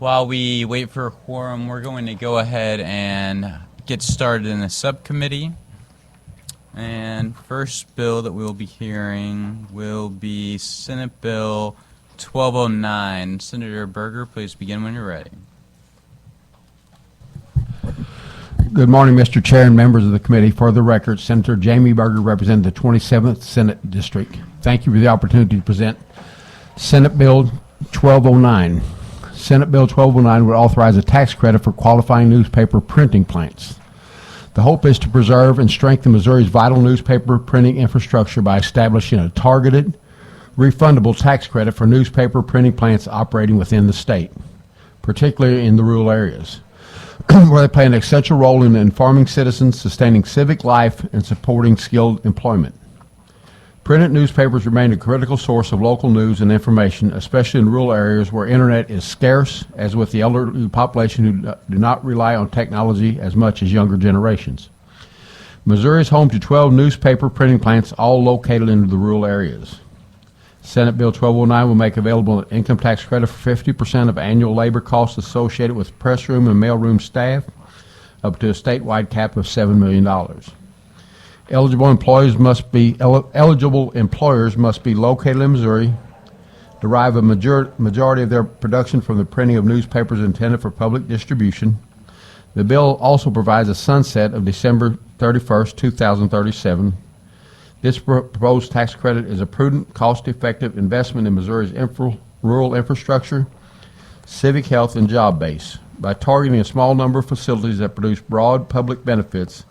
While we wait for a quorum, we're going to go ahead and get started in the subcommittee. And first bill that we'll be hearing will be Senate Bill 1209. Senator Berger, please begin when you're ready. Good morning, Mr. Chair and members of the committee. For the record, Senator Jamie Berger, representing the 27th Senate District. Thank you for the opportunity to present Senate Bill 1209. Senate Bill 1209 would authorize a tax credit for qualifying newspaper printing plants. The hope is to preserve and strengthen Missouri's vital newspaper printing infrastructure by establishing a targeted, refundable tax credit for newspaper printing plants operating within the state, particularly in the rural areas, where they play an essential role in informing citizens, sustaining civic life, and supporting skilled employment. Printed newspapers remain a critical source of local news and information, especially in rural areas where internet is scarce, as with the elderly population who do not rely on technology as much as younger generations. Missouri is home to 12 newspaper printing plants, all located in the rural areas. Senate Bill 1209 will make available an income tax credit for 50% of annual labor costs associated with press room and mailroom staff, up to a statewide cap of $7 million. Eligible employers must be located in Missouri, derive a majority of their production from the printing of newspapers intended for public distribution. The bill also provides a sunset of December 31st, 2037. This proposed tax credit is a prudent, cost-effective investment in Missouri's rural infrastructure, civic health, and job base. By targeting a small number of facilities that produce broad public benefits,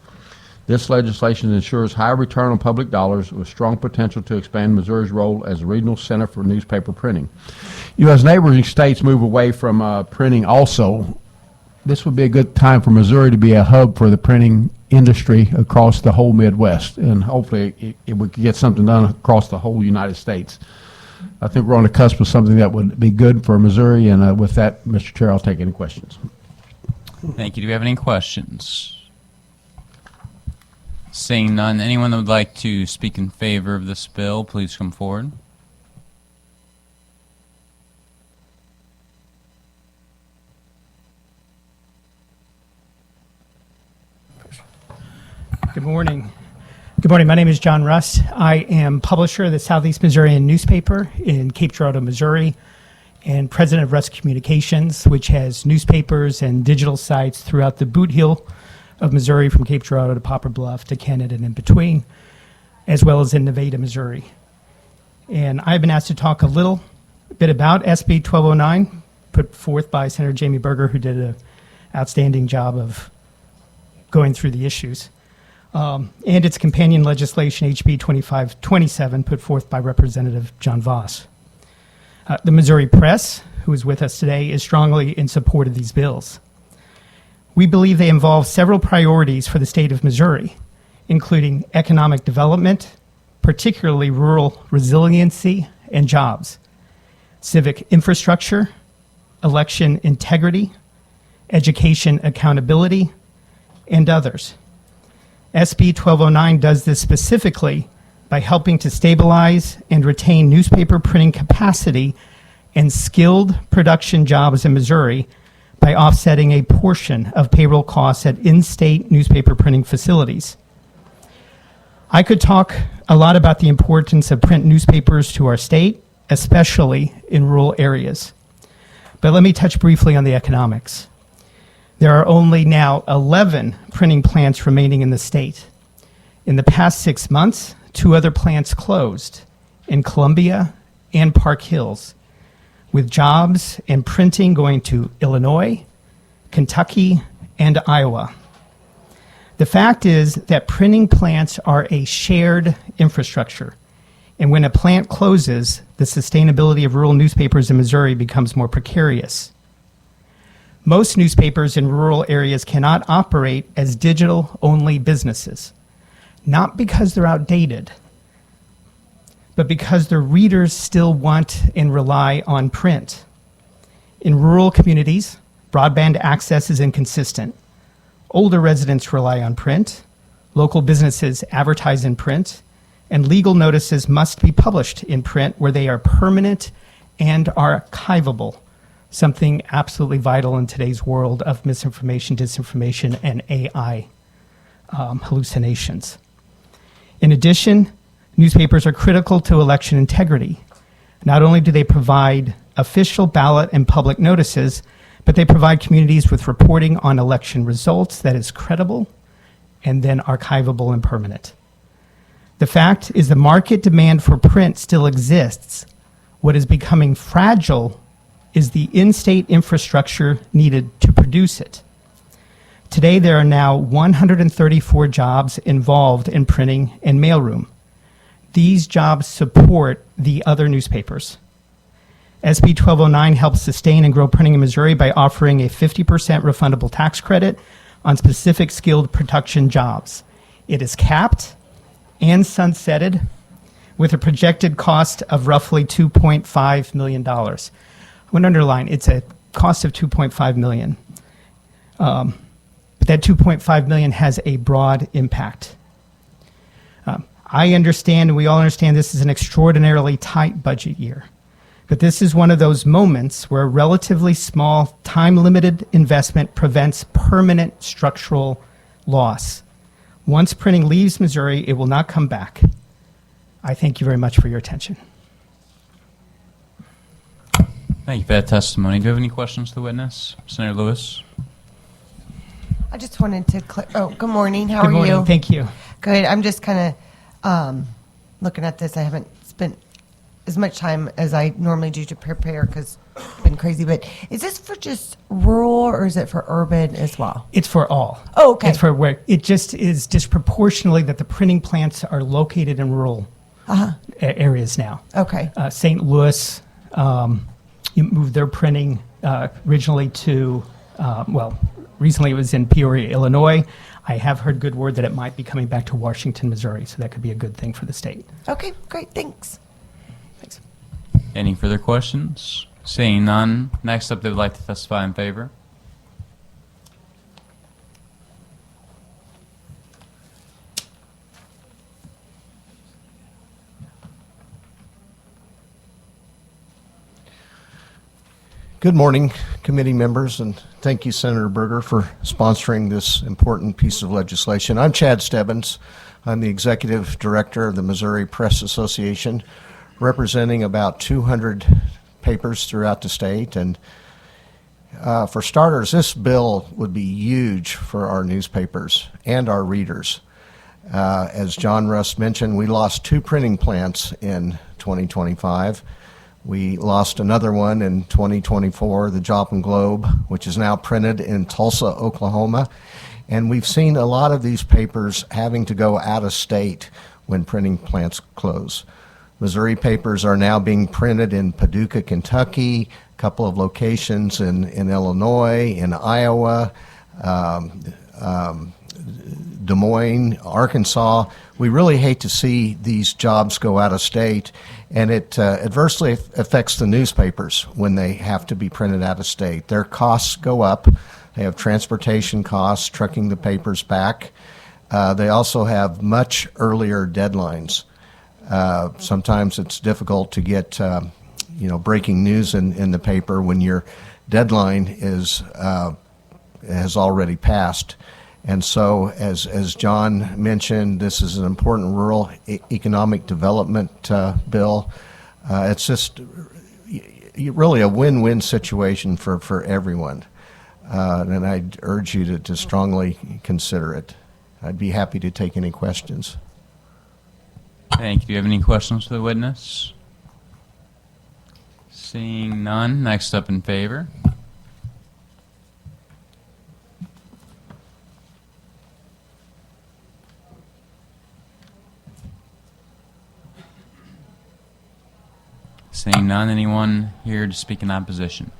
this legislation ensures high return on public dollars with strong potential to expand Missouri's role as a regional center for newspaper printing. You know, as neighboring states move away from printing also, this would be a good time for Missouri to be a hub for the printing industry across the whole Midwest, and hopefully we could get something done across the whole United States. I think we're on the cusp of something that would be good for Missouri, and with that, Mr. Chair, I'll take any questions. Thank you. Do we have any questions? Seeing none, anyone that would like to speak in favor of this bill, please come forward. Good morning. Good morning. My name is John Russ. I am publisher of the Southeast Missourian newspaper in Cape Girardeau, Missouri, and president of Russ Communications, which has newspapers and digital sites throughout the boot heel of Missouri, from Cape Girardeau to Poplar Bluff to Canada and in between, as well as in Nevada, Missouri. And I've been asked to talk a little bit about SB 1209, put forth by Senator Jamie Berger, who did an outstanding job of going through the issues, and its companion legislation, HB 2527, put forth by Representative John Voss. The Missouri Press, who is with us today, is strongly in support of these bills. We believe they involve several priorities for the state of Missouri, including economic development, particularly rural resiliency and jobs, civic infrastructure, election integrity, education accountability, and others. SB 1209 does this specifically by helping to stabilize and retain newspaper printing capacity and skilled production jobs in Missouri by offsetting a portion of payroll costs at in-state newspaper printing facilities. I could talk a lot about the importance of print newspapers to our state, especially in rural areas. But let me touch briefly on the economics. There are only now 11 printing plants remaining in the state. In the past 6 months, 2 other plants closed in Columbia and Park Hills, with jobs and printing going to Illinois, Kentucky, and Iowa. The fact is that printing plants are a shared infrastructure, and when a plant closes, the sustainability of rural newspapers in Missouri becomes more precarious. Most newspapers in rural areas cannot operate as digital-only businesses, not because they're outdated, but because their readers still want and rely on print. In rural communities, broadband access is inconsistent. Older residents rely on print, local businesses advertise in print, and legal notices must be published in print where they are permanent and archivable something absolutely vital in today's world of misinformation, disinformation, and AI hallucinations. In addition, newspapers are critical to election integrity. Not only do they provide official ballot and public notices, but they provide communities with reporting on election results that is credible and then archivable and permanent. The fact is the market demand for print still exists. What is becoming fragile is the in-state infrastructure needed to produce it. Today, there are now 134 jobs involved in printing and mailroom. These jobs support the other newspapers. SB1209 helps sustain and grow printing in Missouri by offering a 50% refundable tax credit on specific skilled production jobs. It is capped and sunsetted with a projected cost of roughly $2.5 million. I want to underline, it's a cost of $2.5 million. But that $2.5 million has a broad impact. I understand, and we all understand, this is an extraordinarily tight budget year. But this is one of those moments where a relatively small, time-limited investment prevents permanent structural loss. Once printing leaves Missouri, it will not come back. I thank you very much for your attention. Thank you for that testimony. Do you have any questions to the witness? Senator Lewis? I just wanted to good morning. How Good are morning. you? Thank you. Good. I'm just kind of looking at this. I haven't spent as much time as I normally do to prepare because it's been crazy. But is this for just rural or is it for urban as well? It's for all. Oh, okay. It's for where it just is disproportionately that the printing plants are located in rural areas now. Okay. St. Louis, you moved their printing originally to, recently it was in Peoria, Illinois. I have heard good word that it might be coming back to Washington, Missouri, so that could be a good thing for the state. Okay. Great. Thanks. Thanks. Any further questions? Seeing none, next up they would like to testify in favor. Good morning, committee members, and thank you, Senator Berger, for sponsoring this important piece of legislation. I'm Chad Stebbins. I'm the Executive Director of the Missouri Press Association, representing about 200 papers throughout the state. And for starters, this bill would be huge for our newspapers and our readers. As John Russ mentioned, we lost 2 printing plants in 2025. We lost another one in 2024, the Joplin Globe, which is now printed in Tulsa, Oklahoma. And we've seen a lot of these papers having to go out of state when printing plants close. Missouri papers are now being printed in Paducah, Kentucky, a couple of locations in Illinois, in Iowa, Des Moines, Arkansas. We really hate to see these jobs go out of state, and it adversely affects the newspapers when they have to be printed out of state. Their costs go up. They have transportation costs, trucking the papers back. They also have much earlier deadlines. Sometimes it's difficult to get breaking news in the paper when your deadline has already passed. And so, as John mentioned, this is an important rural economic development bill. It's just really a win-win situation for everyone. And I'd urge you to strongly consider it. I'd be happy to take any questions. Thank you. Do you have any questions for the witness? Seeing none, next up in favor. Seeing none, anyone here to speak in opposition?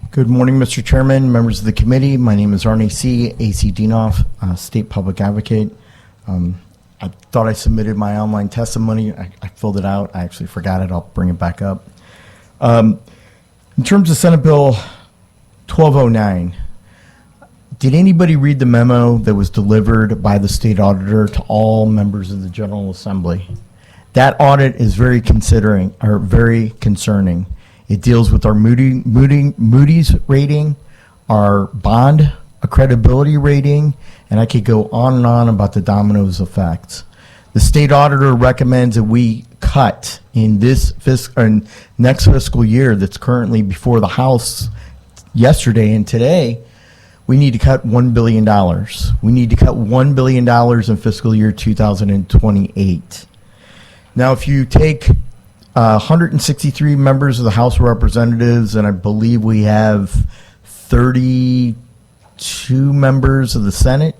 Good morning, Mr. Chairman, members of the committee. My name is Arnie C. A.C. Dienoff, State Public Advocate. I thought I submitted my online testimony. I filled it out. I actually forgot it. I'll bring it back up. In terms of Senate Bill 1209, did anybody read the memo that was delivered by the state auditor to all members of the General Assembly? That audit is very concerning. It deals with our Moody's rating, our bond accreditability rating, and I could go on and on about the dominoes effects. The state auditor recommends that we cut in this next fiscal year that's currently before the House yesterday and today. We need to cut $1 billion. We need to cut $1 billion in fiscal year 2028. Now, if you take 163 members of the House of Representatives, and I believe we have 32 members of the Senate,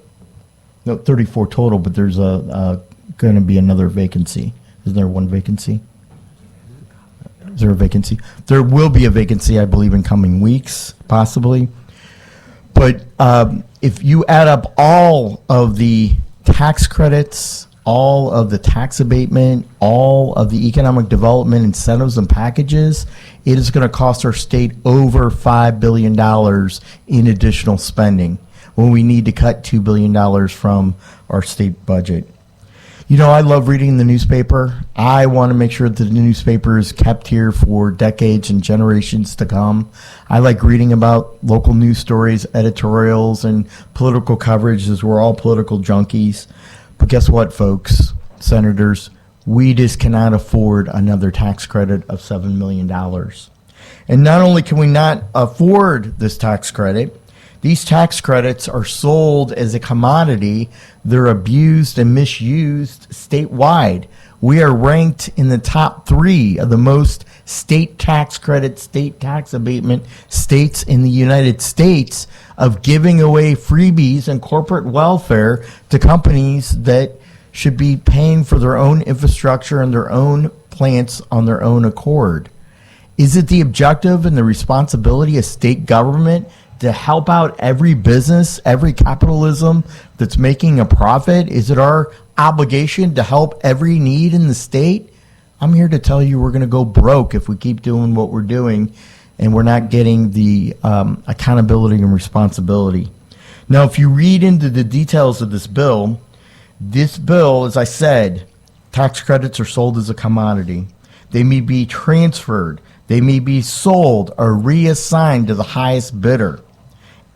no, 34 total, but there's going to be another vacancy. Isn't there one vacancy? Is there a vacancy? There will be a vacancy, I believe, in coming weeks, possibly. But if you add up all of the tax credits, all of the tax abatement, all of the economic development incentives and packages, it is going to cost our state over $5 billion in additional spending when we need to cut $2 billion from our state budget. You know, I love reading the newspaper. I want to make sure that the newspaper is kept here for decades and generations to come. I like reading about local news stories, editorials, and political coverage, as we're all political junkies. But guess what, folks, senators? We just cannot afford another tax credit of $7 million. And not only can we not afford this tax credit, these tax credits are sold as a commodity. They're abused and misused statewide. We are ranked in the top 3 of the most state tax credit, state tax abatement states in the United States of giving away freebies and corporate welfare to companies that should be paying for their own infrastructure and their own plants on their own accord. Is it the objective and the responsibility of state government to help out every business, every capitalism that's making a profit? Is it our obligation to help every need in the state? I'm here to tell you we're going to go broke if we keep doing what we're doing and we're not getting the accountability and responsibility. Now, if you read into the details of this bill, as I said, tax credits are sold as a commodity. They may be transferred. They may be sold or reassigned to the highest bidder.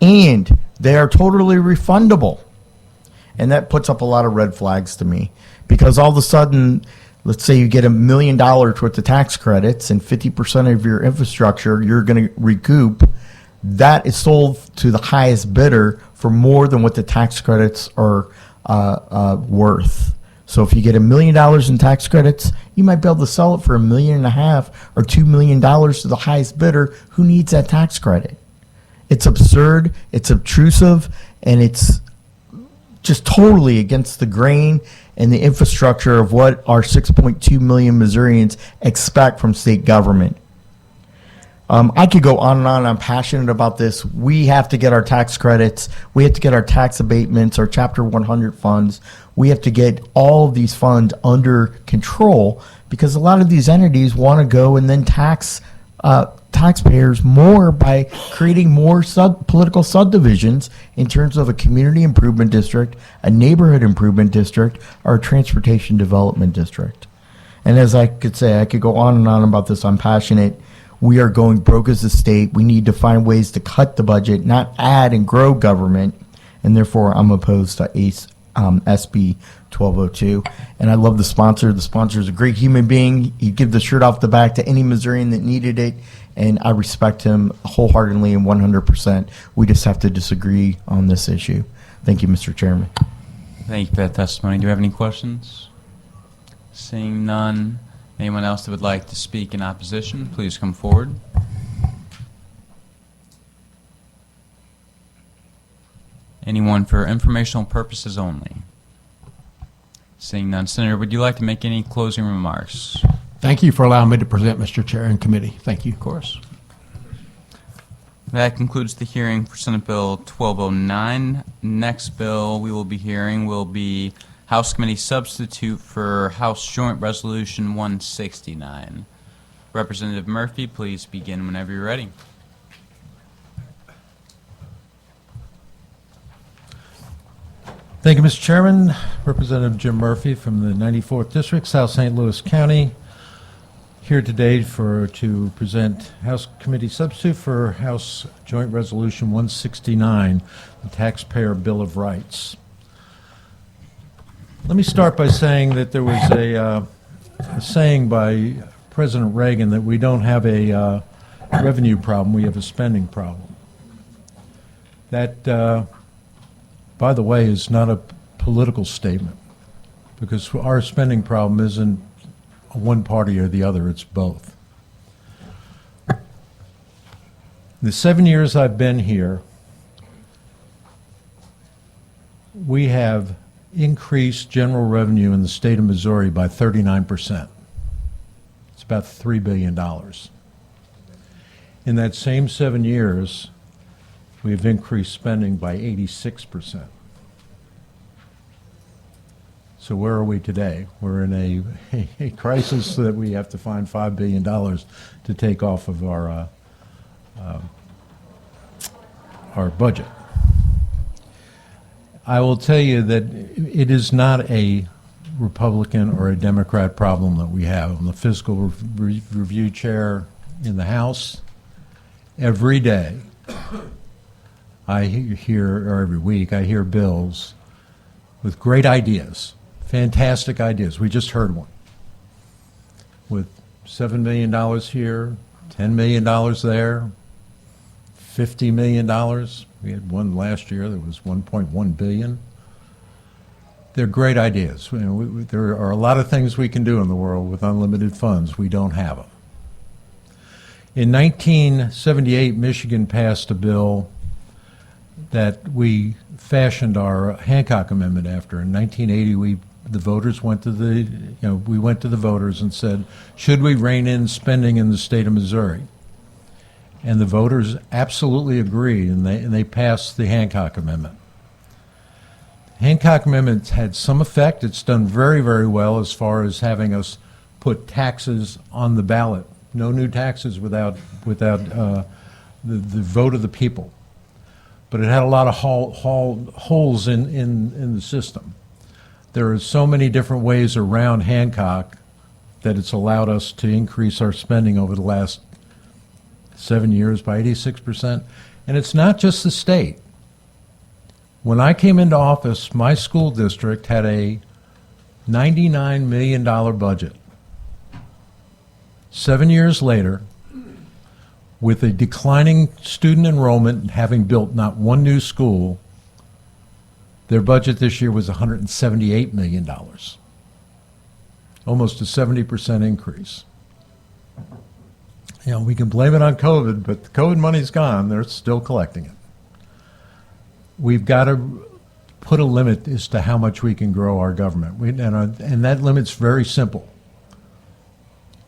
And they are totally refundable. And that puts up a lot of red flags to me. Because all of a sudden, let's say you get $1 million worth of tax credits and 50% of your infrastructure you're going to recoup. That is sold to the highest bidder for more than what the tax credits are worth. So if you get $1 million in tax credits, you might be able to sell it for $1.5 million or $2 million to the highest bidder who needs that tax credit. It's absurd, it's obtrusive, and it's just totally against the grain and the infrastructure of what our 6.2 million Missourians expect from state government. I could go on and on. I'm passionate about this. We have to get our tax credits. We have to get our tax abatements, our Chapter 100 funds. We have to get all of these funds under control because a lot of these entities want to go and then tax taxpayers more by creating more political subdivisions in terms of a community improvement district, a neighborhood improvement district, or a transportation development district. And as I could say, I could go on and on about this. I'm passionate. We are going broke as a state. We need to find ways to cut the budget, not add and grow government. And therefore, I'm opposed to SB 1202. And I love the sponsor. The sponsor is a great human being. He'd give the shirt off the back to any Missourian that needed it. And I respect him wholeheartedly and 100%. We just have to disagree on this issue. Thank you, Mr. Chairman. Thank you for that testimony. Do we have any questions? Seeing none. Anyone else that would like to speak in opposition, please come forward. Anyone for informational purposes only? Seeing none. Senator, would you like to make any closing remarks? Thank you for allowing me to present, Mr. Chair and committee. Thank you. Of course. That concludes the hearing for Senate Bill 1209. Next bill we will be hearing will be House Committee substitute for House Joint Resolution 169. Representative Murphy, please begin whenever you're ready. Thank you, Mr. Chairman. Representative Jim Murphy from the 94th District, South St. Louis County, here today to present House Committee Substitute for House Joint Resolution 169, the Taxpayer Bill of Rights. Let me start by saying that there was a saying by President Reagan that we don't have a revenue problem, we have a spending problem. That by the way, is not a political statement, because our spending problem isn't one party or the other, it's both. The 7 years I've been here, we have increased general revenue in the state of Missouri by 39%. It's about $3 billion. In that same 7 years, we've increased spending by 86%. So where are we today? We're in a crisis that we have to find $5 billion to take off of our budget. I will tell you that it is not a Republican or a Democrat problem that we have. I'm the fiscal review chair in the House. Every day, I hear, or every week, I hear bills with great ideas, fantastic ideas. We just heard one with $7 million here, $10 million there, $50 million. We had one last year that was $1.1 billion. They're great ideas. You know, there are a lot of things we can do in the world with unlimited funds. We don't have them. In 1978, Michigan passed a bill that we fashioned our Hancock Amendment after. In 1980, we went to the voters and said, should we rein in spending in the state of Missouri? And the voters absolutely agreed, and they passed the Hancock Amendment. Hancock Amendment had some effect. It's done very, very well as far as having us put taxes on the ballot. No new taxes without the vote of the people. But it had a lot of holes in the system. There are so many different ways around Hancock that it's allowed us to increase our spending over the last 7 years by 86%. And it's not just the state. When I came into office, my school district had a $99 million budget. 7 years later, with a declining student enrollment and having built not one new school, their budget this year was $178 million, almost a 70% increase. You know, we can blame it on COVID, but the COVID money's gone. They're still collecting it. We've got to put a limit as to how much we can grow our government. And that limit's very simple.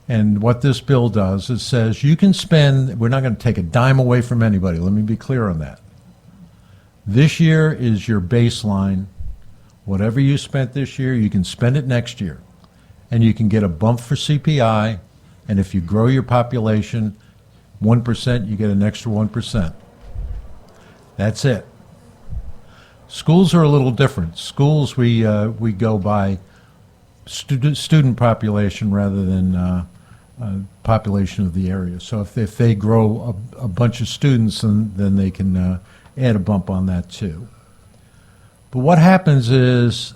And what this bill does is says you can spend, we're not going to take a dime away from anybody. Let me be clear on that. This year is your baseline. Whatever you spent this year, you can spend it next year. And you can get a bump for CPI. And if you grow your population 1%, you get an extra 1%. That's it. Schools are a little different. Schools, we go by student population rather than population of the area. So if they grow a bunch of students, then they can add a bump on that too. But what happens is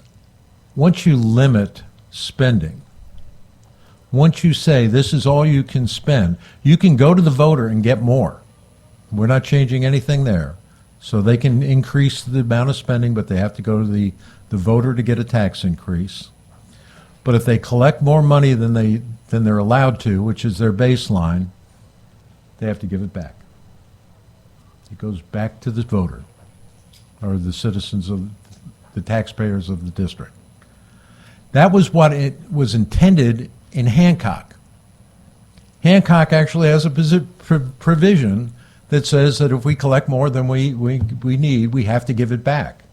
once you limit spending, once you say this is all you can spend, you can go to the voter and get more. We're not changing anything there. So they can increase the amount of spending, but they have to go to the voter to get a tax increase. But if they collect more money than they're allowed to, which is their baseline, they have to give it back. It goes back to the voter, or the citizens of the taxpayers of the district. That was what it was intended in Hancock. Hancock actually has a provision that says that if we collect more than we need, we have to give it back.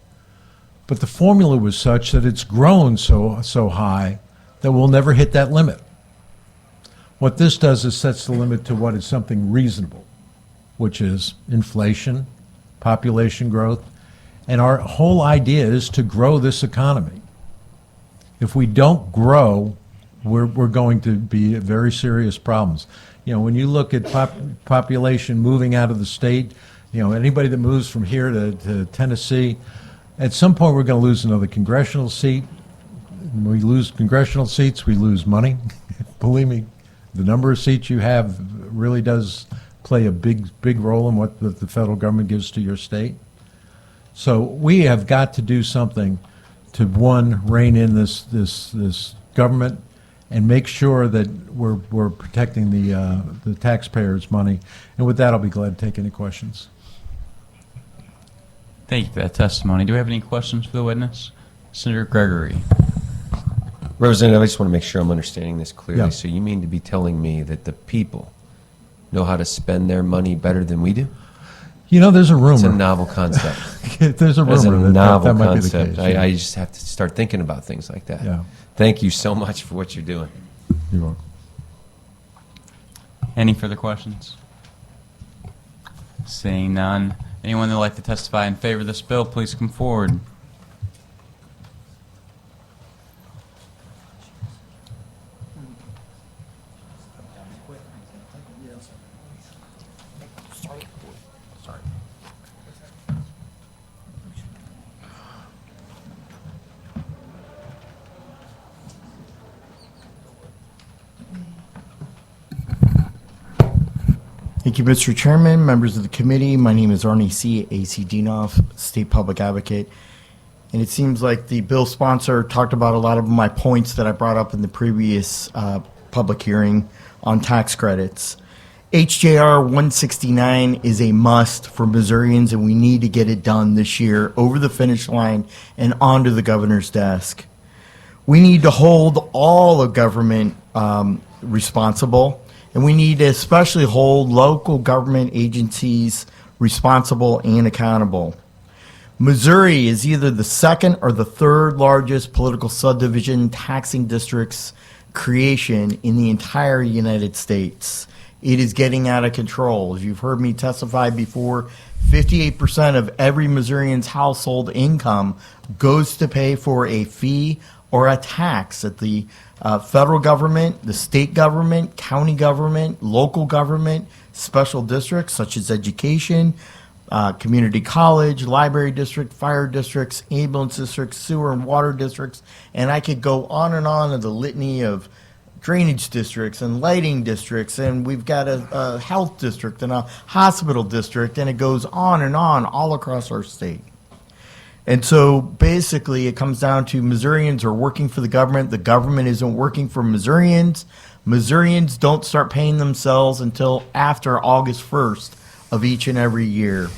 But the formula was such that it's grown so high that we'll never hit that limit. What this does is sets the limit to what is something reasonable, which is inflation, population growth, and our whole idea is to grow this economy. If we don't grow, we're going to be at very serious problems. You know, when you look at population moving out of the state, you know, anybody that moves from here to Tennessee, at some point we're going to lose another congressional seat. When we lose congressional seats, we lose money. Believe me, the number of seats you have really does play a big role in what the federal government gives to your state. So we have got to do something to, one, rein in this government and make sure that we're protecting the taxpayers' money. And with that, I'll be glad to take any questions. Thank you for that testimony. Do we have any questions for the witness? Senator Gregory. Representative, I just want to make sure I'm understanding this clearly. Yeah. So you mean to be telling me that the people know how to spend their money better than we do? You know, there's a rumor. It's a novel concept. There's a It's a rumor that novel might concept. be the case. I just have to start thinking about things like that. Yeah. Thank you so much for what you're doing. You're welcome. Any further questions? Seeing none. Anyone that would like to testify in favor of this bill, please come forward. Thank you, Mr. Chairman, members of the committee. My name is Arnie C. A.C. Dinoff, State Public Advocate. And it seems like the bill sponsor talked about a lot of my points that I brought up in the previous public hearing on tax credits. HJR169 is a must for Missourians, and we need to get it done this year over the finish line and onto the governor's desk. We need to hold all of government responsible. And we need to especially hold local government agencies responsible and accountable. Missouri is either the second or the third largest political subdivision taxing district's creation in the entire United States. It is getting out of control. As you've heard me testify before, 58% of every Missourian's household income goes to pay for a fee or a tax at the federal government, the state government, county government, local government, special districts such as education, community college, library district, fire districts, ambulance districts, sewer and water districts, and I could go on of the litany of drainage districts and lighting districts, and we've got a health district and a hospital district, and it goes on all across our state. And so basically it comes down to Missourians are working for the government isn't working for Missourians. Missourians don't start paying themselves until after August 1st of each and every year.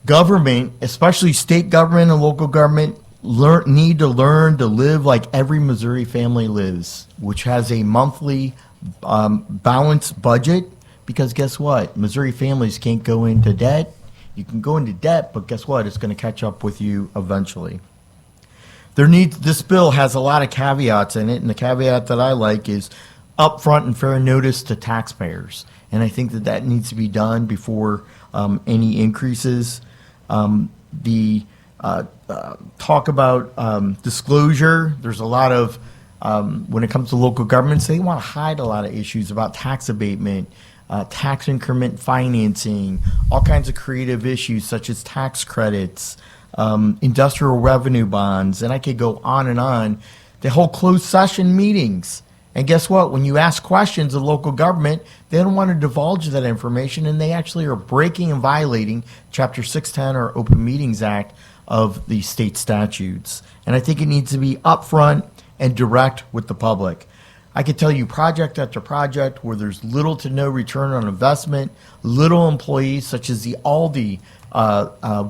Government, especially state government and local government, need to learn to live like every Missouri family lives, which has a monthly balanced budget, because guess what? Missouri families can't go into debt. You can go into debt, but guess what? It's going to catch up with you eventually. This bill has a lot of caveats in it, and the caveat that I like is upfront and fair notice to taxpayers. And I think that needs to be done before any increases. The talk about disclosure, there's a lot of, when it comes to local governments, they want to hide a lot of issues about tax abatement, tax increment financing, all kinds of creative issues such as tax credits, industrial revenue bonds, and I could go on and on. They hold closed session meetings. And guess what? When you ask questions of local government, they don't want to divulge that information, and they actually are breaking and violating Chapter 610 or Open Meetings Act of the state statutes. And I think it needs to be upfront and direct with the public. I could tell you project after project where there's little to no return on investment, little employees, such as the Aldi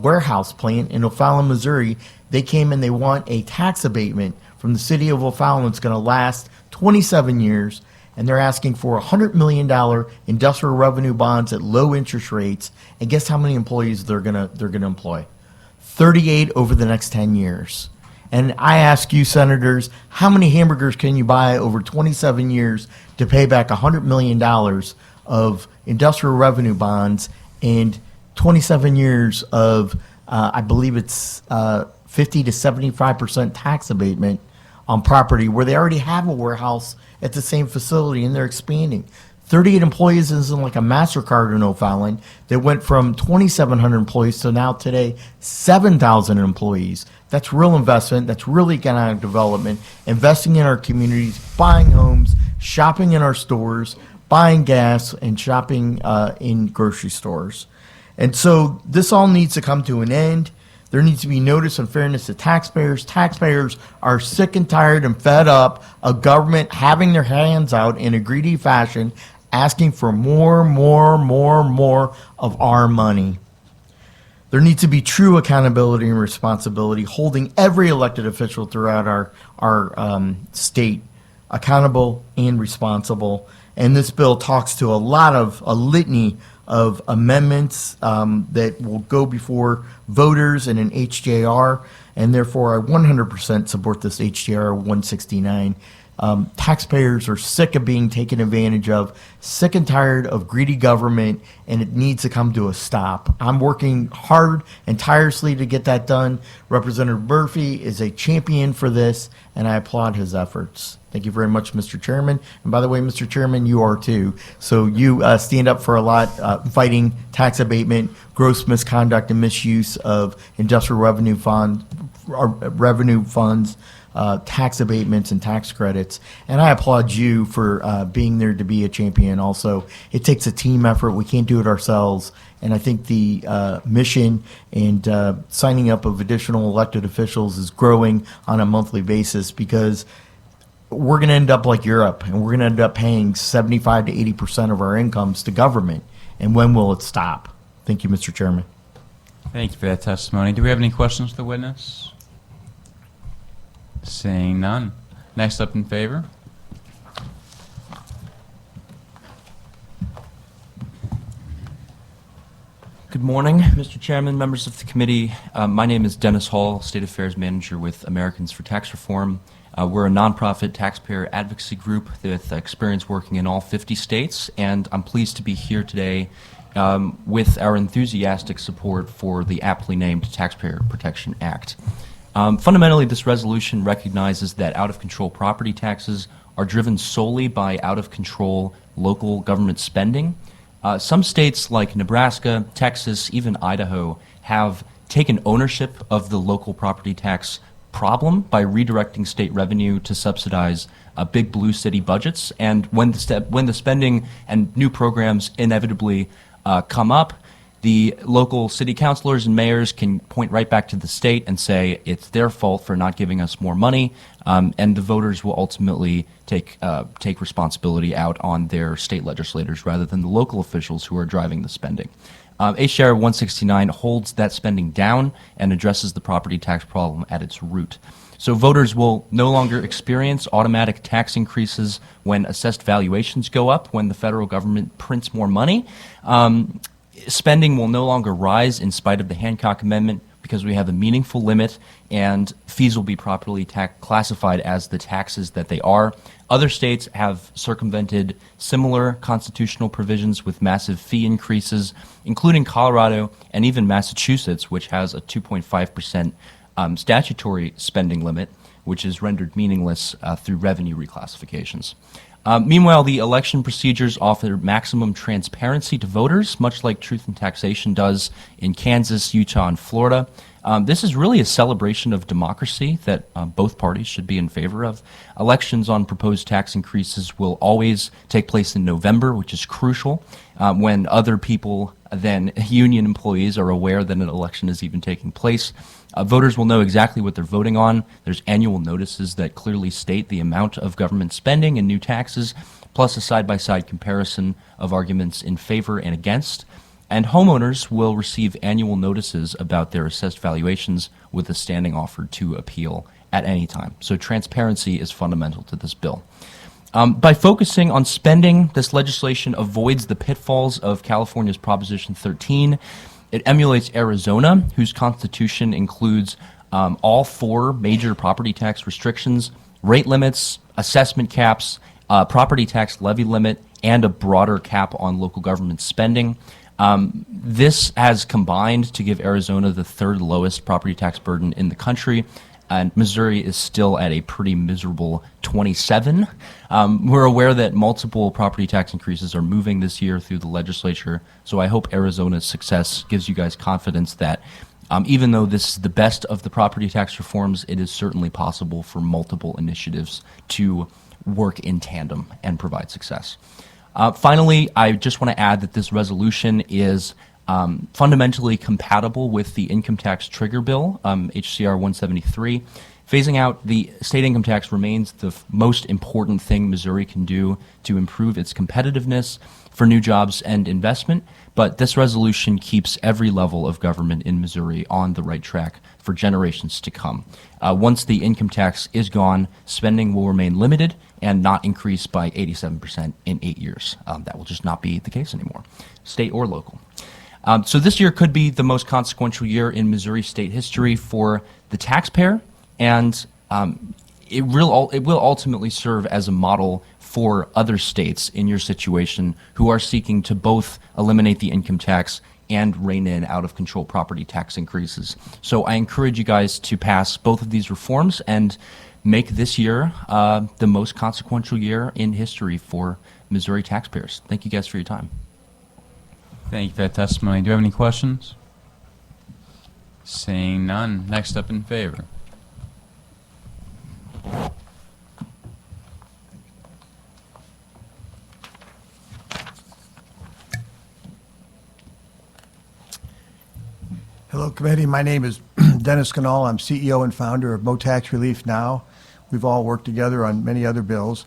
warehouse plant in O'Fallon, Missouri. They came and they want a tax abatement from the city of O'Fallon. It's going to last 27 years, and they're asking for $100 million industrial revenue bonds at low interest rates. And guess how many employees they're going to employ? 38 over the next 10 years. And I ask you, senators, how many hamburgers can you buy over 27 years to pay back $100 million of industrial revenue bonds and 27 years of, I believe it's 50 to 75% tax abatement on property where they already have a warehouse at the same facility and they're expanding. 38 employees isn't like a MasterCard or no Fallon. They went from 2,700 employees to now today 7,000 employees. That's real investment. That's real economic development. Investing in our communities, buying homes, shopping in our stores, buying gas, and shopping in grocery stores. And so this all needs to come to an end. There needs to be notice and fairness to taxpayers. Taxpayers are sick and tired and fed up of government having their hands out in a greedy fashion, asking for more of our money. There needs to be true accountability and responsibility, holding every elected official throughout our state accountable and responsible. And this bill talks to a litany of amendments that will go before voters in an HJR, and therefore I 100% support this HJR 169. Taxpayers are sick of being taken advantage of, sick and tired of greedy government, and it needs to come to a stop. I'm working hard and tirelessly to get that done. Representative Murphy is a champion for this, and I applaud his efforts. Thank you very much, Mr. Chairman. And by the way, Mr. Chairman, you are too. So you stand up for a lot, fighting tax abatement, gross misconduct, and misuse of industrial revenue funds, tax abatements, and tax credits. And I applaud you for being there to be a champion also. It takes a team effort. We can't do it ourselves. And I think the mission and signing up of additional elected officials is growing on a monthly basis, because we're going to end up like Europe, and we're going to end up paying 75 to 80% of our incomes to government. And when will it stop? Thank you, Mr. Chairman. Thank you for that testimony. Do we have any questions to the witness? Seeing none. Next up in favor. Good morning, Mr. Chairman, members of the committee. My name is Dennis Hall, State Affairs Manager with Americans for Tax Reform. We're a nonprofit taxpayer advocacy group with experience working in all 50 states, and I'm pleased to be here today with our enthusiastic support for the aptly named Taxpayer Protection Act. Fundamentally, this resolution recognizes that out-of-control property taxes are driven solely by out-of-control local government spending. Some states like Nebraska, Texas, even Idaho have taken ownership of the local property tax problem by redirecting state revenue to subsidize big blue city budgets. And when the spending and new programs inevitably come up, the local city councilors and mayors can point right back to the state and say it's their fault for not giving us more money, and the voters will ultimately take responsibility out on their state legislators rather than the local officials who are driving the spending. HJR 169 holds that spending down and addresses the property tax problem at its root. So voters will no longer experience automatic tax increases when assessed valuations go up, when the federal government prints more money. Spending will no longer rise in spite of the Hancock Amendment because we have a meaningful limit, and fees will be properly classified as the taxes that they are. Other states have circumvented similar constitutional provisions with massive fee increases, including Colorado and even Massachusetts, which has a 2.5% statutory spending limit, which is rendered meaningless through revenue reclassifications. Meanwhile, the election procedures offer maximum transparency to voters, much like Truth in Taxation does in Kansas, Utah, and Florida. This is really a celebration of democracy that both parties should be in favor of. Elections on proposed tax increases will always take place in November, which is crucial, when other people than union employees are aware that an election is even taking place. Voters will know exactly what they're voting on. There's annual notices that clearly state the amount of government spending and new taxes, plus a side-by-side comparison of arguments in favor and against. And homeowners will receive annual notices about their assessed valuations with a standing offer to appeal at any time. So transparency is fundamental to this bill. By focusing on spending, this legislation avoids the pitfalls of California's Proposition 13. It emulates Arizona, whose constitution includes all 4 major property tax restrictions, rate limits, assessment caps, property tax levy limit, and a broader cap on local government spending. This has combined to give Arizona the 3rd lowest property tax burden in the country, and Missouri is still at a pretty miserable 27. We're aware that multiple property tax increases are moving this year through the legislature, so I hope Arizona's success gives you guys confidence that even though this is the best of the property tax reforms, it is certainly possible for multiple initiatives to work in tandem and provide success. Finally, I just want to add that this resolution is fundamentally compatible with the income tax trigger bill, HCR 173. Phasing out the state income tax remains the most important thing Missouri can do to improve its competitiveness for new jobs and investment, but this resolution keeps every level of government in Missouri on the right track for generations to come. Once the income tax is gone, spending will remain limited and not increase by 87% in 8 years. That will just not be the case anymore, state or local. So this year could be the most consequential year in Missouri state history for the taxpayer, and it will ultimately serve as a model for other states in your situation who are seeking to both eliminate the income tax and rein in out-of-control property tax increases. So I encourage you guys to pass both of these reforms and make this year the most consequential year in history for Missouri taxpayers. Thank you guys for your time. Thank you for that testimony. Do you have any questions? Seeing none. Next up in favor. Hello, committee. My name is Dennis Canal. I'm CEO and founder of MoTax Relief Now. We've all worked together on many other bills.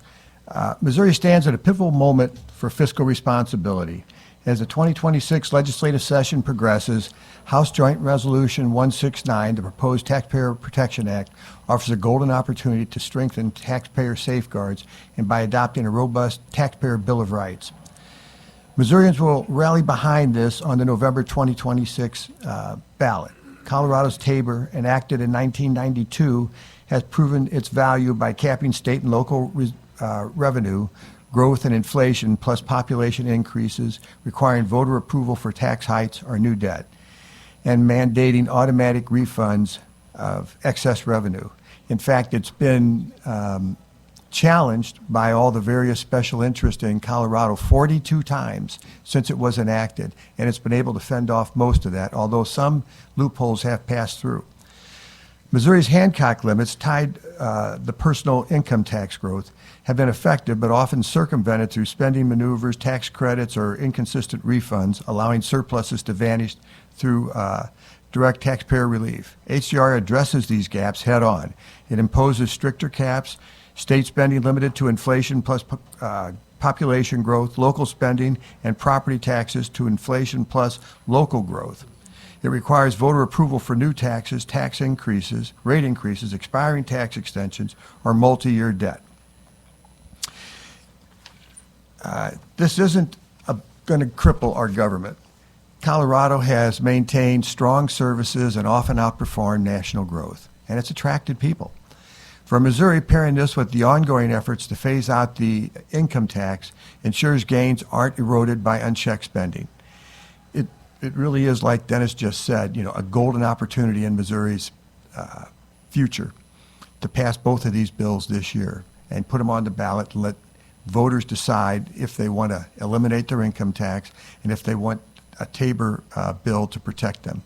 Missouri stands at a pivotal moment for fiscal responsibility. As the 2026 legislative session progresses, House Joint Resolution 169, the proposed Taxpayer Protection Act, offers a golden opportunity to strengthen taxpayer safeguards and by adopting a robust taxpayer Bill of Rights. Missourians will rally behind this on the November 2026 ballot. Colorado's Tabor, enacted in 1992, has proven its value by capping state and local revenue, growth and inflation, plus population increases, requiring voter approval for tax hikes or new debt, and mandating automatic refunds of excess revenue. In fact, it's been challenged by all the various special interests in Colorado 42 times since it was enacted, and it's been able to fend off most of that, although some loopholes have passed through. Missouri's Hancock limits tied the personal income tax growth have been effective but often circumvented through spending maneuvers, tax credits, or inconsistent refunds, allowing surpluses to vanish through direct taxpayer relief. HCR addresses these gaps head on. It imposes stricter caps, state spending limited to inflation plus population growth, local spending, and property taxes to inflation plus local growth. It requires voter approval for new taxes, tax increases, rate increases, expiring tax extensions, or multi-year debt. This isn't going to cripple our government. Colorado has maintained strong services and often outperformed national growth, and it's attracted people. For Missouri, pairing this with the ongoing efforts to phase out the income tax ensures gains aren't eroded by unchecked spending. It really is, like Dennis just said, a golden opportunity in Missouri's future to pass both of these bills this year and put them on the ballot and let voters decide if they want to eliminate their income tax and if they want a Tabor bill to protect them.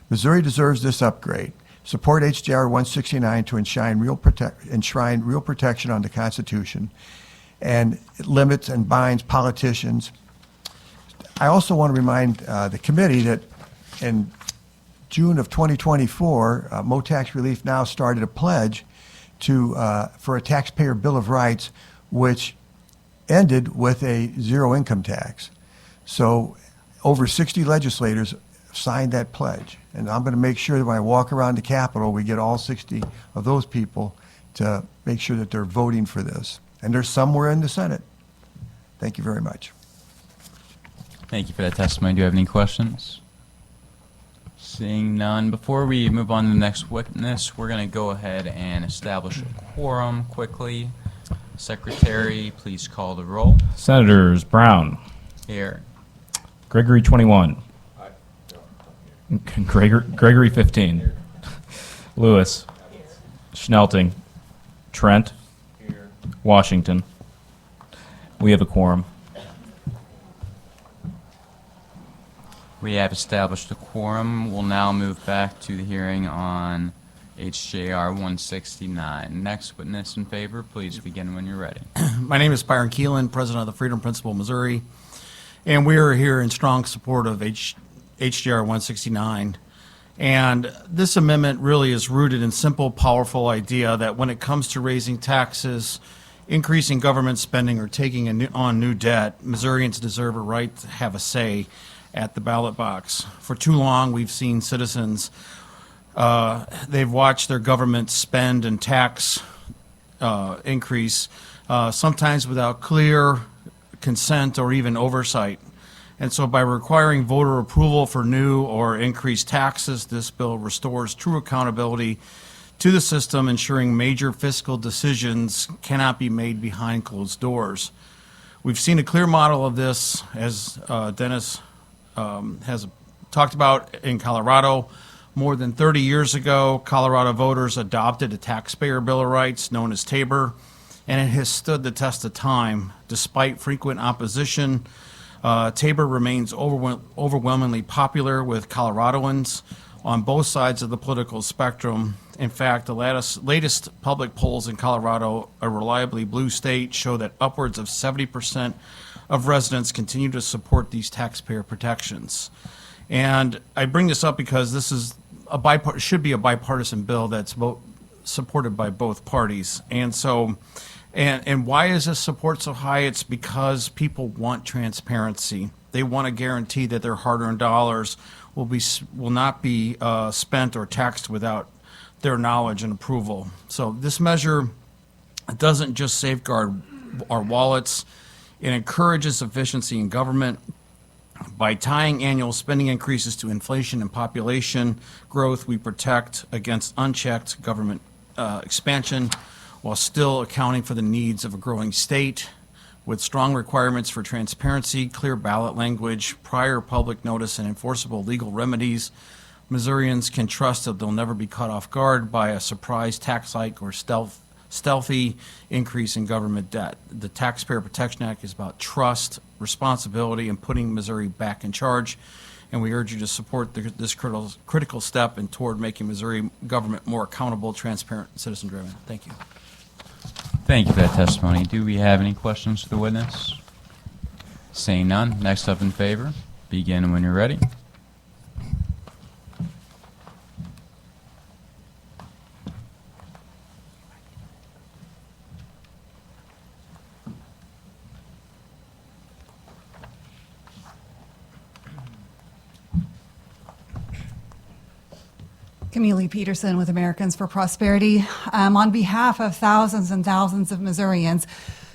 Missouri deserves this upgrade. Support HJR 169 to enshrine real protection on the Constitution, and it limits and binds politicians. I also want to remind the committee that in June of 2024, MoTax Relief Now started a pledge for a taxpayer Bill of Rights, which ended with a zero income tax. So over 60 legislators signed that pledge. And I'm going to make sure that when I walk around the Capitol, we get all 60 of those people to make sure that they're voting for this. And they're somewhere in the Senate. Thank you very much. Thank you for that testimony. Do you have any questions? Seeing none, before we move on to the next witness, we're going to go ahead and establish a quorum quickly. Secretary, please call the roll. Senators Brown, Here. Gregory 21, Gregory 15, Lewis, Schnelting, Trent, Washington. We have a quorum. We have established a quorum. We'll now move back to the hearing on HJR169. Next witness in favor, please begin when you're ready. My name is Byron Keelan, president of the Freedom Principle, Missouri, and we are here in strong support of HJR 169. And this amendment really is rooted in simple, powerful idea that when it comes to raising taxes, increasing government spending, or taking on new debt, Missourians deserve a right to have a say at the ballot box. For too long, we've seen citizens, they've watched their government spend and tax increase, sometimes without clear consent or even oversight. And so by requiring voter approval for new or increased taxes, this bill restores true accountability to the system, ensuring major fiscal decisions cannot be made behind closed doors. We've seen a clear model of this, as Dennis has talked about, in Colorado. More than 30 years ago, Colorado voters adopted a taxpayer bill of rights known as TABOR, and it has stood the test of time. Despite frequent opposition, TABOR remains overwhelmingly popular with Coloradoans on both sides of the political spectrum. In fact, the latest public polls in Colorado, a reliably blue state, show that upwards of 70% of residents continue to support these taxpayer protections. And I bring this up because this is should be a bipartisan bill that's supported by both parties. And so, and why is this support so high? It's because people want transparency. They want to guarantee that their hard-earned dollars will not be spent or taxed without their knowledge and approval. So this measure doesn't just safeguard our wallets, it encourages efficiency in government. By tying annual spending increases to inflation and population growth, we protect against unchecked government expansion while still accounting for the needs of a growing state. With strong requirements for transparency, clear ballot language, prior public notice, and enforceable legal remedies, Missourians can trust that they'll never be caught off guard by a surprise tax hike or stealthy increase in government debt. The Taxpayer Protection Act is about trust, responsibility, and putting Missouri back in charge. And we urge you to support this critical step and toward making Missouri government more accountable, transparent, and citizen-driven. Thank you. Thank you for that testimony. Do we have any questions for the witness? Seeing none, next up in favor, begin when you're ready. Camille Peterson with Americans for Prosperity. On behalf of thousands and thousands of Missourians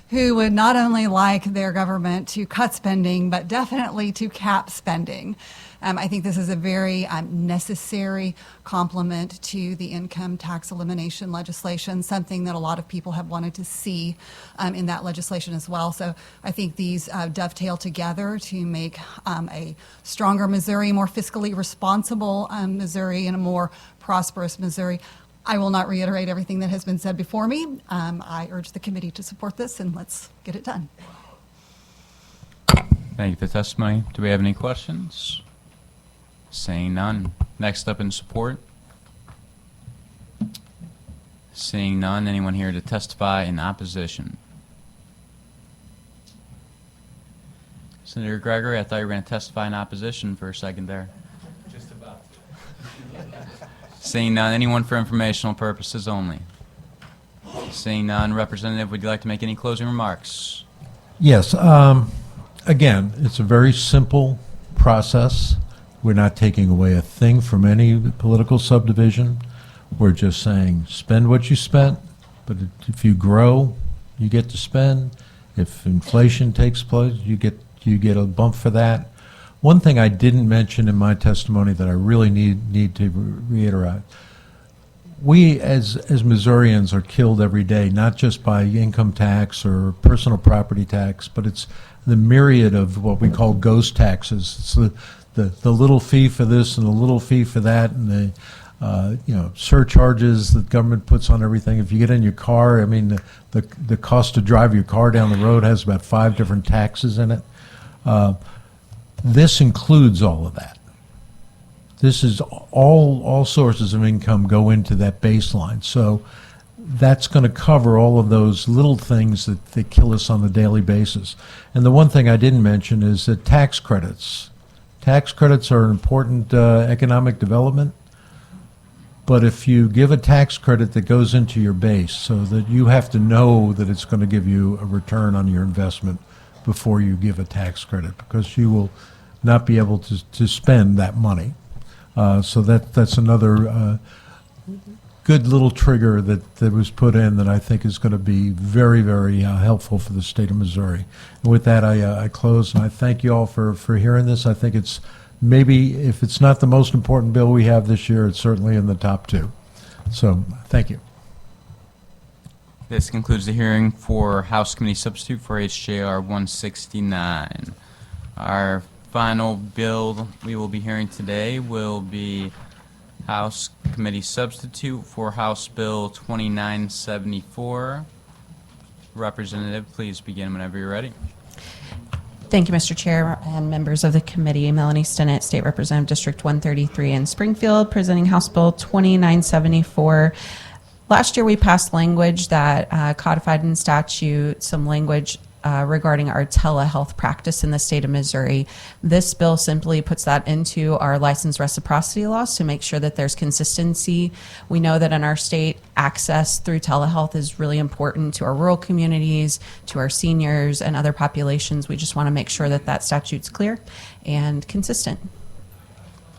who would not only like their government to cut spending, but definitely to cap spending. I think this is a very necessary complement to the income tax elimination legislation, something that a lot of people have wanted to see in that legislation as well. So I think these dovetail together to make a stronger Missouri, more fiscally responsible Missouri, and a more prosperous Missouri. I will not reiterate everything that has been said before me. I urge the committee to support this, and let's get it done. Thank you for the testimony. Do we have any questions? Seeing none. Next up in support. Seeing none. Anyone here to testify in opposition? Senator Gregory, I thought you were going to testify in opposition for a second there. Just about to. Seeing none. Anyone for informational purposes only? Seeing none. Representative, would you like to make any closing remarks? Yes. Again, it's a very simple process. We're not taking away a thing from any political subdivision. We're just saying spend what you spent, but if you grow, you get to spend. If inflation takes place, you get a bump for that. One thing I didn't mention in my testimony that I really need to reiterate. We, as Missourians, are killed every day, not just by income tax or personal property tax, but it's the myriad of what we call ghost taxes. It's the little fee for this and the little fee for that, and the surcharges that government puts on everything. If you get in your car, I mean, the cost to drive your car down the road has about 5 different taxes in it. This includes all of that. This is all sources of income go into that baseline. So that's going to cover all of those little things that kill us on a daily basis. And the one thing I didn't mention is that tax credits. Tax credits are an important economic development. But if you give a tax credit that goes into your base so that you have to know that it's going to give you a return on your investment before you give a tax credit, because you will not be able to spend that money. So that's another good little trigger that was put in that I think is going to be very, very helpful for the state of Missouri. And with that, I close, and I thank you all for hearing this. I think it's maybe, if it's not the most important bill we have this year, it's certainly in the top 2. So thank you. This concludes the hearing for House Committee Substitute for HJR169. Our final bill we will be hearing today will be House Committee Substitute for House Bill 2974. Representative, please begin whenever you're ready. Thank you, Mr. Chair and members of the committee. Melanie Stinnett, State Representative, District 133 in Springfield, presenting House Bill 2974. Last year, we passed language that codified in statute some language regarding our telehealth practice in the state of Missouri. This bill simply puts that into our license reciprocity laws to make sure that there's consistency. We know that in our state, access through telehealth is really important to our rural communities, to our seniors, and other populations. We just want to make sure that that statute's clear and consistent.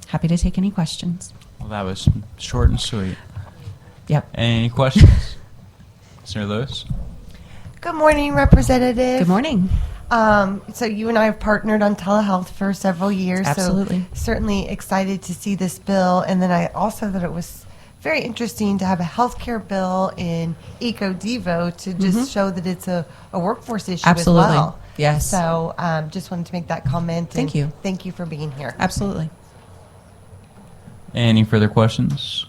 Happy to take any questions. Well, that was short and sweet. Yep. Any questions? Senator Lewis? Good morning, Representative. Good morning. So you and I have partnered on telehealth for several years. Absolutely. So certainly excited to see this bill. And then I also thought it was very interesting to have a healthcare bill in EcoDevo to just show that it's a workforce issue Absolutely. as well. Yes. So just wanted to make that comment. Thank you. Thank you for being here. Absolutely. Any further questions?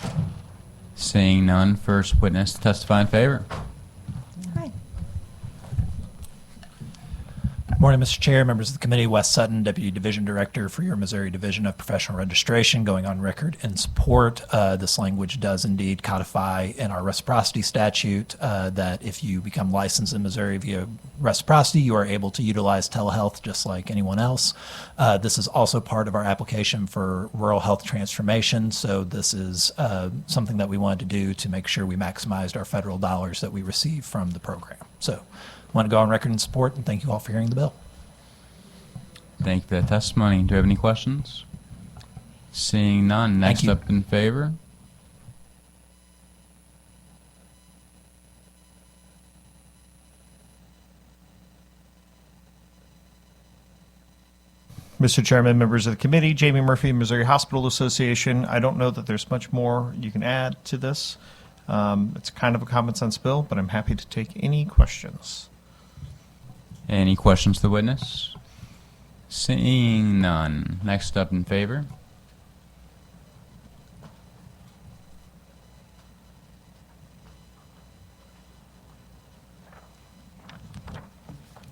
Seeing none, first witness to testify in favor. Morning, Mr. Chair, members of the committee. Wes Sutton, Deputy Division Director for your Missouri Division of Professional Registration, going on record in support. This language does indeed codify in our reciprocity statute that if you become licensed in Missouri via reciprocity, you are able to utilize telehealth just like anyone else. This is also part of our application for rural health transformation, so this is something that we wanted to do to make sure we maximized our federal dollars that we receive from the program. So I want to go on record in support, and thank you all for hearing the bill. Thank you for that testimony. Do you have any questions? Seeing none, next you. up in favor. Mr. Chairman, members of the committee, Jamie Murphy, Missouri Hospital Association. I don't know that there's much more you can add to this. It's kind of a common sense bill, but I'm happy to take any questions. Any questions to the witness? Seeing none, next up in favor.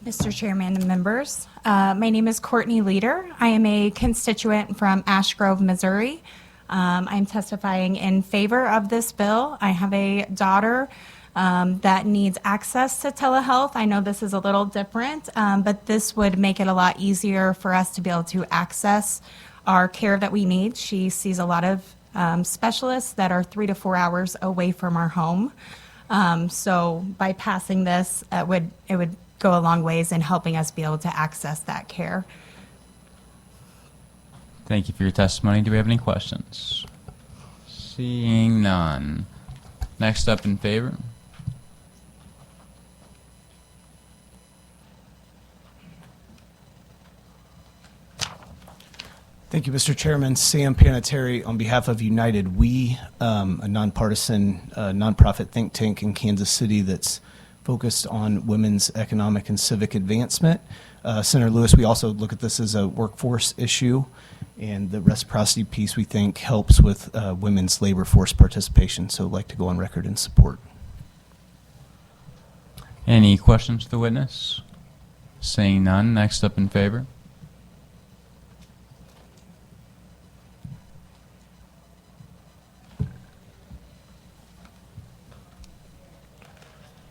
Mr. Chairman and members, my name is Courtney Leader. I am a constituent from Ash Grove, Missouri. I'm testifying in favor of this bill. I have a daughter that needs access to telehealth. I know this is a little different, but this would make it a lot easier for us to be able to access our care that we need. She sees a lot of specialists that are 3 to 4 hours away from our home. So by passing this, it would go a long ways in helping us be able to access that care. Thank you for your testimony. Do we have any questions? Seeing none. Next up in favor. Thank you, Mr. Chairman. Sam Panettiere on behalf of United We, a nonpartisan nonprofit think tank in Kansas City that's focused on women's economic and civic advancement. Senator Lewis, we also look at this as a workforce issue, and the reciprocity piece we think helps with women's labor force participation, so I'd like to go on record in support. Any questions to the witness? Seeing none, next up in favor.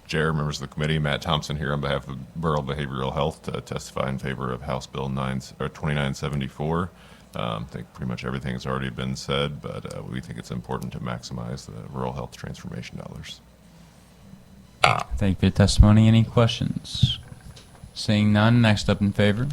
Chair, members of the committee, Matt Thompson here on behalf of Borough Behavioral Health to testify in favor of House Bill 2974. I think pretty much everything has already been said, but we think it's important to maximize the rural health transformation dollars. Thank you for your testimony. Any questions? Seeing none, next up in favor.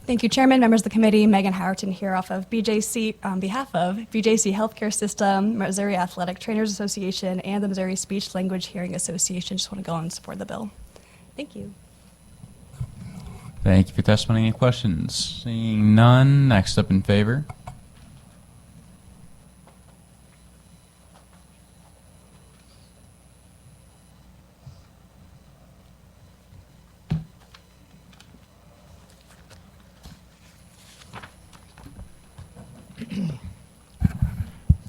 Thank you, Chairman, members of the committee. Megan Howerton here off of BJC on behalf of BJC Healthcare System, Missouri Athletic Trainers Association, and the Missouri Speech Language Hearing Association. Just want to go and support the bill. Thank you. Thank you for your testimony. Any questions? Seeing none, next up in favor.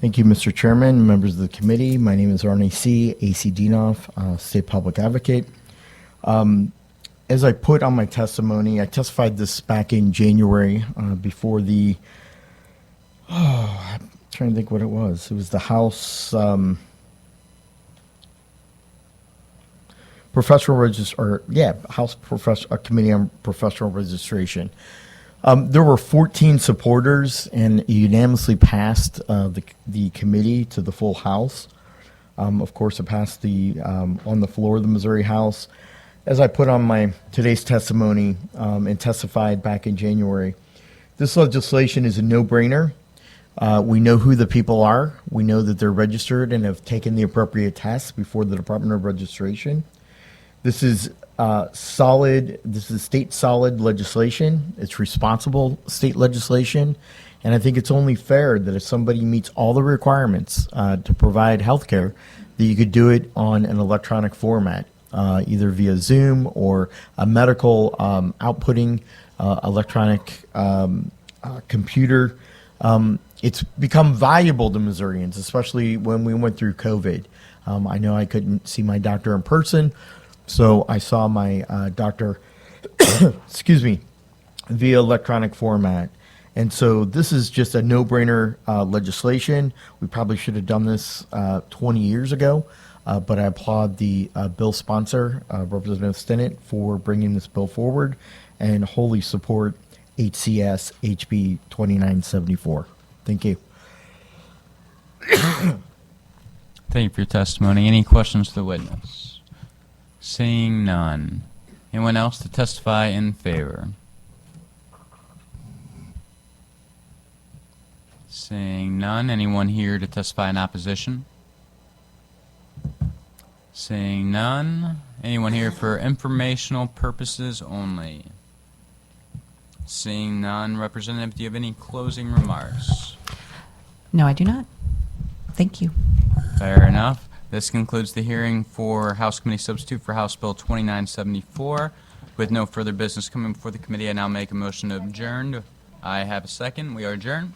Thank you, Mr. Chairman, members of the committee. My name is Arnie C. A.C. Dienoff, State Public Advocate. As I put on my testimony, I testified this back in January before the, I'm trying to think what it was. It was the House Committee on Professional Registration. There were 14 supporters, and it unanimously passed the committee to the full House. Of course, it passed on the floor of the Missouri House. As I put on my today's testimony and testified back in January, this legislation is a no-brainer. We know who the people are. We know that they're registered and have taken the appropriate tests before the Department of Registration. This is solid. This is state solid legislation. It's responsible state legislation, and I think it's only fair that if somebody meets all the requirements to provide health care, that you could do it on an electronic format, either via Zoom or a medical outputting electronic computer. It's become valuable to Missourians, especially when we went through COVID. I know I couldn't see my doctor in person, so I saw my doctor, excuse me, via electronic format. And so this is just a no-brainer legislation. We probably should have done this 20 years ago, but I applaud the bill sponsor, Representative Stinnett, for bringing this bill forward and wholly support HCS HB2974. Thank you. Thank you for your testimony. Any questions to the witness? Seeing none. Anyone else to testify in favor? Seeing none. Anyone here to testify in opposition? Seeing none. Anyone here for informational purposes only? Seeing none. Representative, do you have any closing remarks? No, I do not. Thank you. Fair enough. This concludes the hearing for House Committee Substitute for House Bill 2974. With no further business coming before the committee, I now make a motion to adjourn. I have a second. We are adjourned.